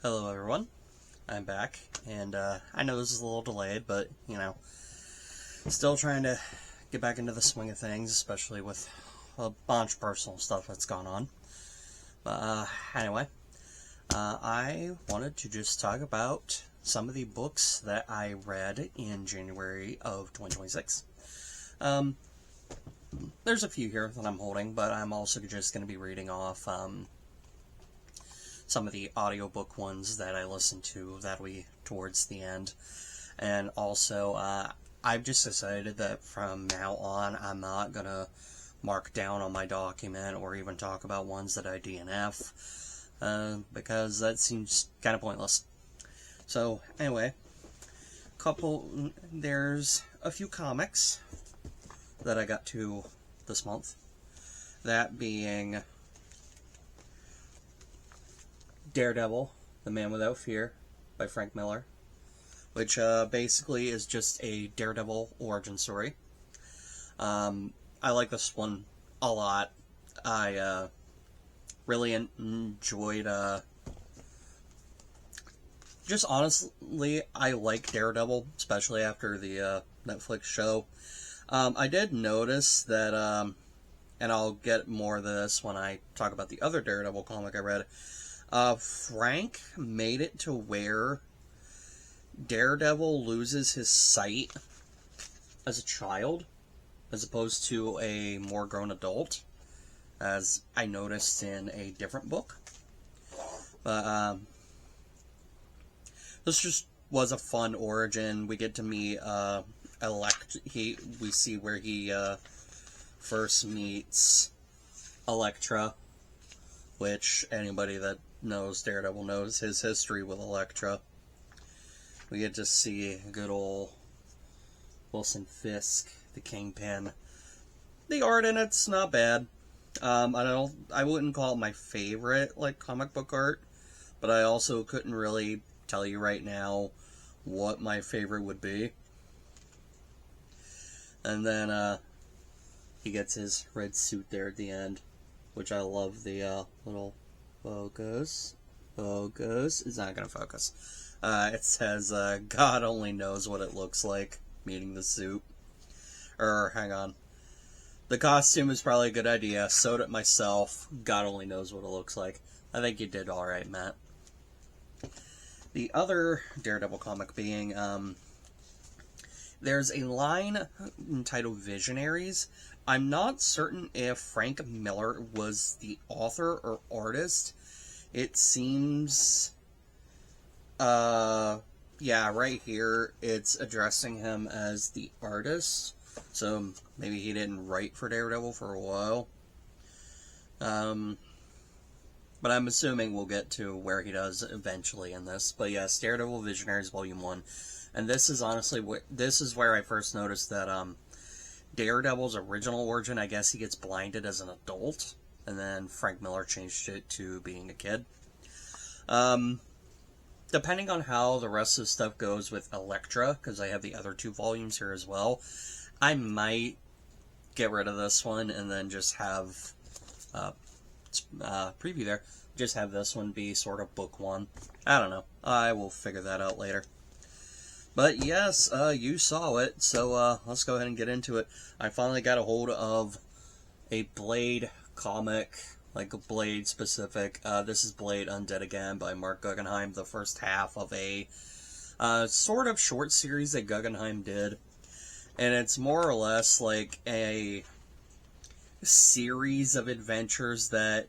Hello everyone, I'm back, and I know this is a little delayed, but, still trying to get back into the swing of things, especially with a bunch of personal stuff that's gone on. But anyway, I wanted to just talk about some of the books that I read in January of 2026. There's a few here that I'm holding, but I'm also just going to be reading off some of the audiobook ones that I listened to that'll be towards the end. And also, I've just decided that from now on, I'm not going to mark down on my document or even talk about ones that I DNF, because that seems kind of pointless. So, anyway, there's a few comics that I got to this month. That being Daredevil, The Man Without Fear by Frank Miller, which basically is just a Daredevil origin story. I like this one a lot. I really enjoyed, just honestly, I like Daredevil, especially after the Netflix show. I did notice that, and I'll get more of this when I talk about the other Daredevil comic I read, Frank made it to where Daredevil loses his sight as a child, as opposed to a more grown adult, as I noticed in a different book. But, this just was a fun origin. We get to meet, we see where he, first meets Elektra, which anybody that knows Daredevil knows his history with Elektra. We get to see good old Wilson Fisk, the Kingpin. The art in it's not bad. I wouldn't call it my favorite, comic book art, but I also couldn't really tell you right now what my favorite would be. And then, he gets his red suit there at the end, which I love the, little focus. It's not gonna focus. It says, God only knows what it looks like, meaning the suit. Hang on. The costume is probably a good idea. Sewed it myself. God only knows what it looks like. I think you did alright, Matt. The other Daredevil comic being, there's a line entitled Visionaries. I'm not certain if Frank Miller was the author or artist. It seems, yeah, right here, it's addressing him as the artist. So maybe he didn't write for Daredevil for a while. But I'm assuming we'll get to where he does eventually in this. But yes, Daredevil Visionaries Volume 1. And this is honestly, this is where I first noticed that, Daredevil's original origin, I guess he gets blinded as an adult, and then Frank Miller changed it to being a kid. Depending on how the rest of the stuff goes with Elektra, because I have the other 2 volumes here as well, I might get rid of this one and then just have, preview there, just have this one be sort of book 1. I don't know. I will figure that out later. But yes, you saw it, so let's go ahead and get into it. I finally got a hold of a Blade comic, like a Blade specific. This is Blade Undead Again by Mark Guggenheim, the first half of a sort of short series that Guggenheim did. And it's more or less like a series of adventures that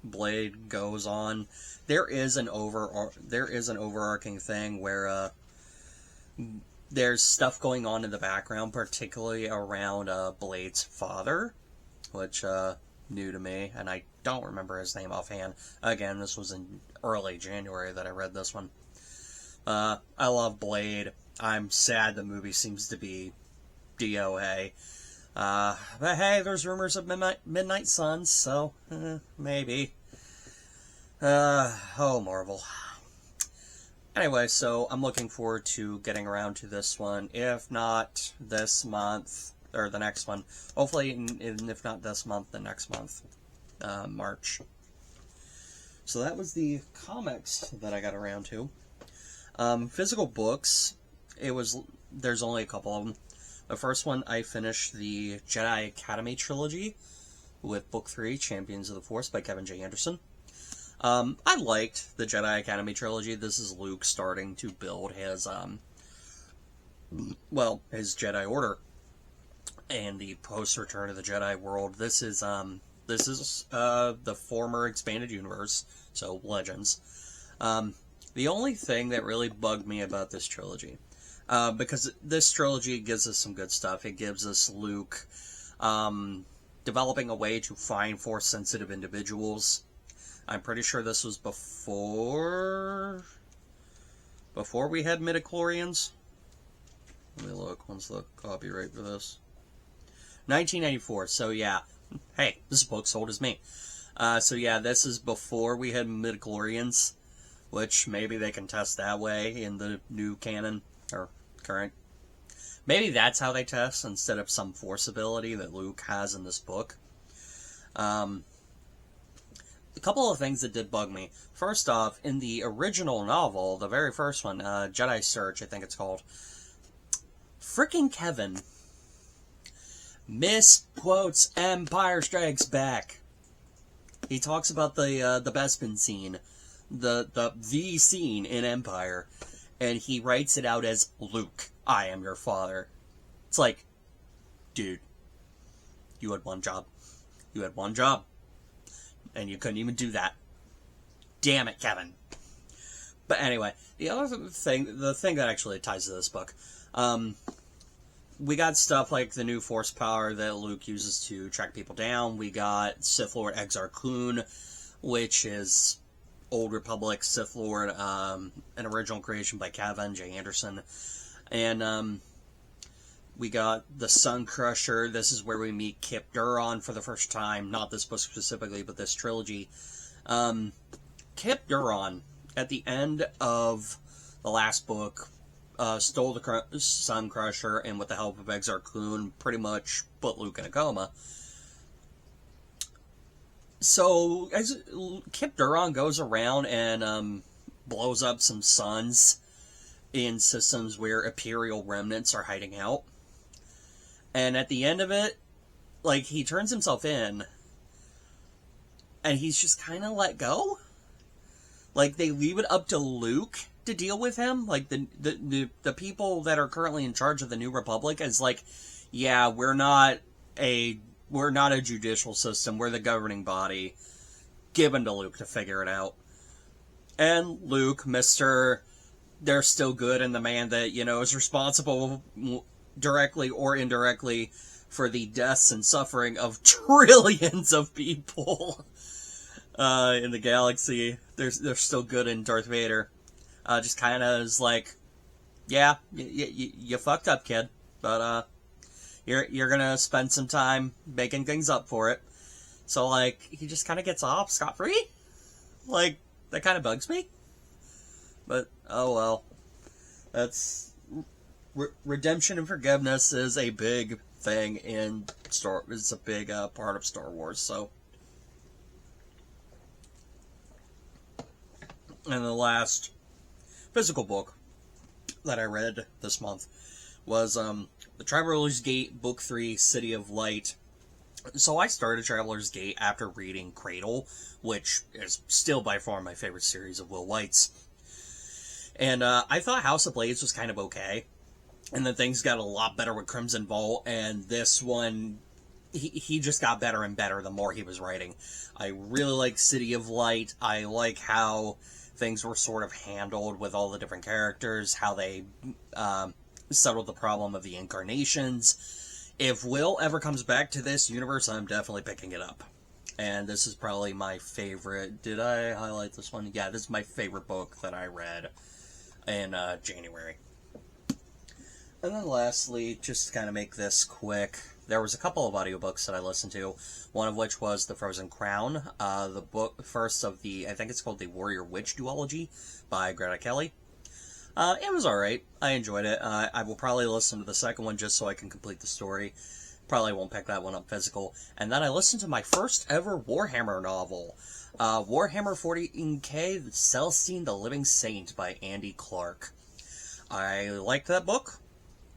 Blade goes on. There is an overarching thing where there's stuff going on in the background, particularly around Blade's father, which new to me, and I don't remember his name offhand. Again, this was in early January that I read this one. I love Blade. I'm sad the movie seems to be DOA. But hey, there's rumors of Midnight Suns, so maybe. Oh, Marvel. Anyway, so I'm looking forward to getting around to this one. If not this month, or the next one. Hopefully, if not this month, the next month. March. So that was the comics that I got around to. Physical books, there's only a couple of them. The first one, I finished the Jedi Academy trilogy with Book 3, Champions of the Force by Kevin J. Anderson. I liked the Jedi Academy trilogy. This is Luke starting to build his Jedi Order and the post-Return of the Jedi world. This is the former expanded universe, so Legends. The only thing that really bugged me about this trilogy, because this trilogy gives us some good stuff. It gives us Luke developing a way to find Force-sensitive individuals. I'm pretty sure this was before we had midichlorians. Let me look. When's the copyright for this? 1994. So yeah. Hey, this book's old as me. So yeah, this is before we had midichlorians, which maybe they can test that way in the new canon, or current. Maybe that's how they test, instead of some Force ability that Luke has in this book. A couple of things that did bug me. First off, in the original novel, the very first one, Jedi Search, I think it's called, frickin' Kevin misquotes Empire Strikes Back. He talks about the Bespin scene, the scene in Empire, and he writes it out as, Luke, I am your father. It's like, dude, you had one job. You had one job. And you couldn't even do that. Damn it, Kevin. But anyway, the thing that actually ties to this book, we got stuff like the new Force power that Luke uses to track people down. We got Sith Lord Exar Kun, which is Old Republic Sith Lord, an original creation by Kevin J. Anderson. And we got the Sun Crusher. This is where we meet Kip Duron for the first time. Not this book specifically, but this trilogy. Kip Duron, at the end of the last book, stole the Sun Crusher, and with the help of Exar Kun, pretty much put Luke in a coma. So, as Kip Duron goes around and blows up some suns in systems where Imperial remnants are hiding out. And at the end of it, like, he turns himself in, and he's just kind of let go. Like, they leave it up to Luke to deal with him. Like, the people that are currently in charge of the New Republic is like, yeah, we're not a judicial system, we're the governing body, given to Luke to figure it out. And Luke, Mr. They're still good, and the man that, is responsible directly or indirectly for the deaths and suffering of trillions of people in the galaxy. They're still good in Darth Vader. Just kind of is like, yeah, you fucked up, kid, but you're gonna spend some time making things up for it. So, like, he just kind of gets off scot-free. Like, that kind of bugs me. But, oh well. That's... redemption and forgiveness is a big thing in it's a big part of Star Wars, so. And the last physical book that I read this month was The Traveler's Gate, Book 3, City of Light. So I started Traveler's Gate after reading Cradle, which is still by far my favorite series of Will White's. And I thought House of Blades was kind of okay. And then things got a lot better with Crimson Vault, and this one, he just got better and better the more he was writing. I really like City of Light. I like how things were sort of handled with all the different characters, how they settled the problem of the incarnations. If Will ever comes back to this universe, I'm definitely picking it up. And this is probably my favorite. Did I highlight this one? Yeah, this is my favorite book that I read in January. And then lastly, just to kind of make this quick, there was a couple of audiobooks that I listened to, one of which was The Frozen Crown, the book first of I think it's called The Warrior Witch Duology by Greta Kelly. It was alright. I enjoyed it. I will probably listen to the second one just so I can complete the story. Probably won't pick that one up physical. And then I listened to my first ever Warhammer novel, Warhammer 40K, Celestine the Living Saint by Andy Clark. I liked that book.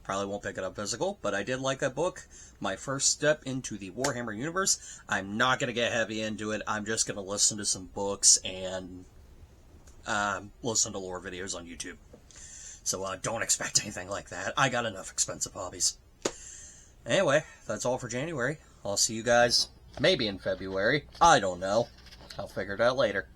Probably won't pick it up physical, but I did like that book. My first step into the Warhammer universe. I'm not going to get heavy into it. I'm just going to listen to some books and listen to lore videos on YouTube. So don't expect anything like that. I got enough expensive hobbies. Anyway, that's all for January. I'll see you guys maybe in February. I don't know. I'll figure it out later.